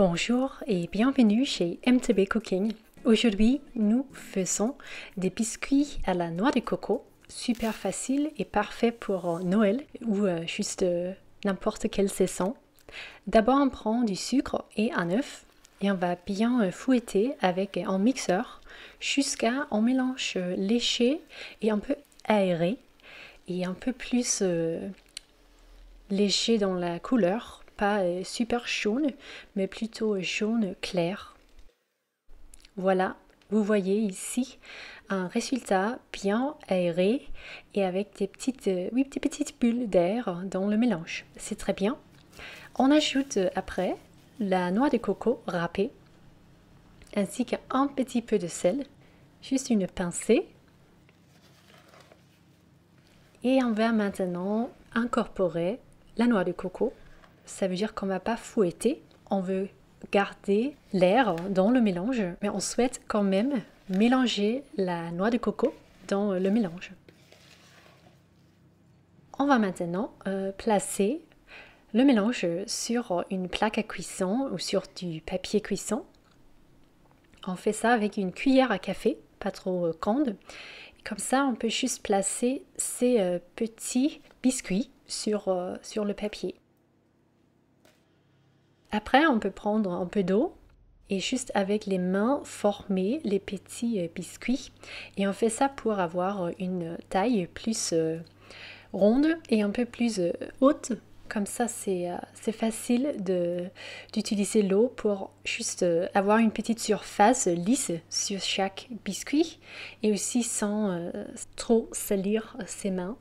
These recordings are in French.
Bonjour et bienvenue chez MTB Cooking. Aujourd'hui, nous faisons des biscuits à la noix de coco, super facile et parfait pour Noël ou juste n'importe quelle saison. D'abord, on prend du sucre et un œuf et on va bien fouetter avec un mixeur jusqu'à un mélange léger et un peu aéré et un peu plus léger dans la couleur. Pas super jaune, mais plutôt jaune clair. Voilà, vous voyez ici un résultat bien aéré et avec des petites bulles d'air dans le mélange. C'est très bien. On ajoute après la noix de coco râpée, ainsi qu'un petit peu de sel, juste une pincée. Et on va maintenant incorporer la noix de coco. Ça veut dire qu'on ne va pas fouetter, on veut garder l'air dans le mélange, mais on souhaite quand même mélanger la noix de coco dans le mélange. On va maintenant placer le mélange sur une plaque à cuisson ou sur du papier cuisson. On fait ça avec une cuillère à café, pas trop grande. Comme ça, on peut juste placer ces petits biscuits sur le papier. Après, on peut prendre un peu d'eau et juste avec les mains former les petits biscuits. Et on fait ça pour avoir une taille plus ronde et un peu plus haute. Comme ça, c'est facile d'utiliser l'eau pour juste avoir une petite surface lisse sur chaque biscuit et aussi sans trop salir ses mains.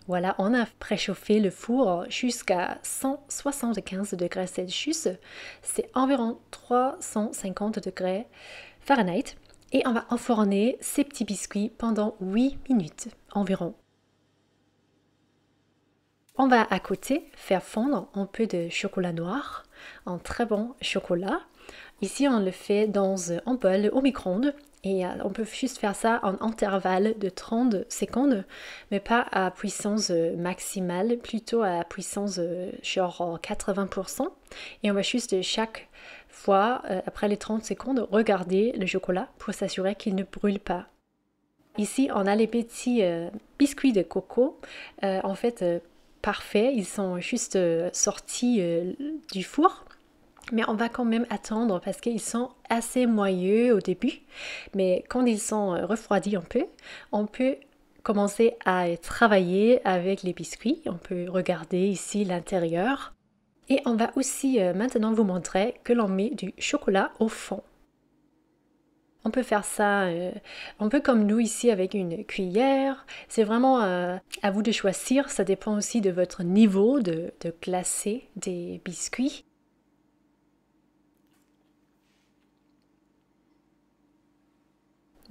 Voilà, on a préchauffé le four jusqu'à 175 degrés Celsius, c'est environ 350 degrés Fahrenheit. Et on va enfourner ces petits biscuits pendant 8 minutes environ. On va à côté faire fondre un peu de chocolat noir, un très bon chocolat. Ici, on le fait dans un bol au micro-ondes. Et on peut juste faire ça en intervalle de 30 secondes, mais pas à puissance maximale, plutôt à puissance genre 80%. Et on va juste chaque fois, après les 30 secondes, regarder le chocolat pour s'assurer qu'il ne brûle pas. Ici, on a les petits biscuits de coco, en fait parfaits, ils sont juste sortis du four. Mais on va quand même attendre parce qu'ils sont assez moelleux au début. Mais quand ils sont refroidis un peu, on peut commencer à travailler avec les biscuits. On peut regarder ici l'intérieur. Et on va aussi maintenant vous montrer que l'on met du chocolat au fond. On peut faire ça un peu comme nous ici avec une cuillère. C'est vraiment à vous de choisir. Ça dépend aussi de votre niveau de glacer des biscuits.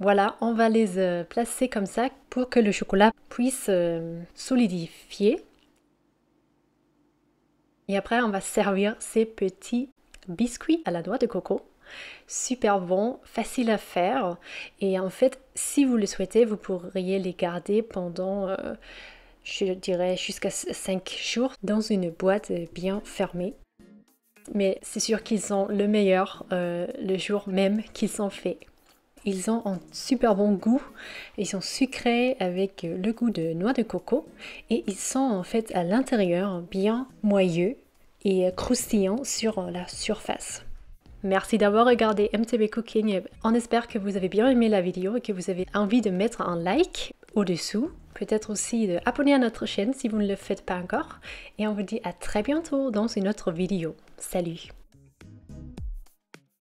Voilà, on va les placer comme ça pour que le chocolat puisse solidifier. Et après, on va servir ces petits biscuits à la noix de coco. Super bon, facile à faire. Et en fait, si vous le souhaitez, vous pourriez les garder pendant, je dirais, jusqu'à 5 jours dans une boîte bien fermée. Mais c'est sûr qu'ils sont le meilleur le jour même qu'ils sont faits. Ils ont un super bon goût, ils sont sucrés avec le goût de noix de coco et ils sont en fait à l'intérieur bien moelleux et croustillants sur la surface. Merci d'avoir regardé MTB Cooking, on espère que vous avez bien aimé la vidéo et que vous avez envie de mettre un like au-dessous, peut-être aussi d'abonner à notre chaîne si vous ne le faites pas encore et on vous dit à très bientôt dans une autre vidéo. Salut!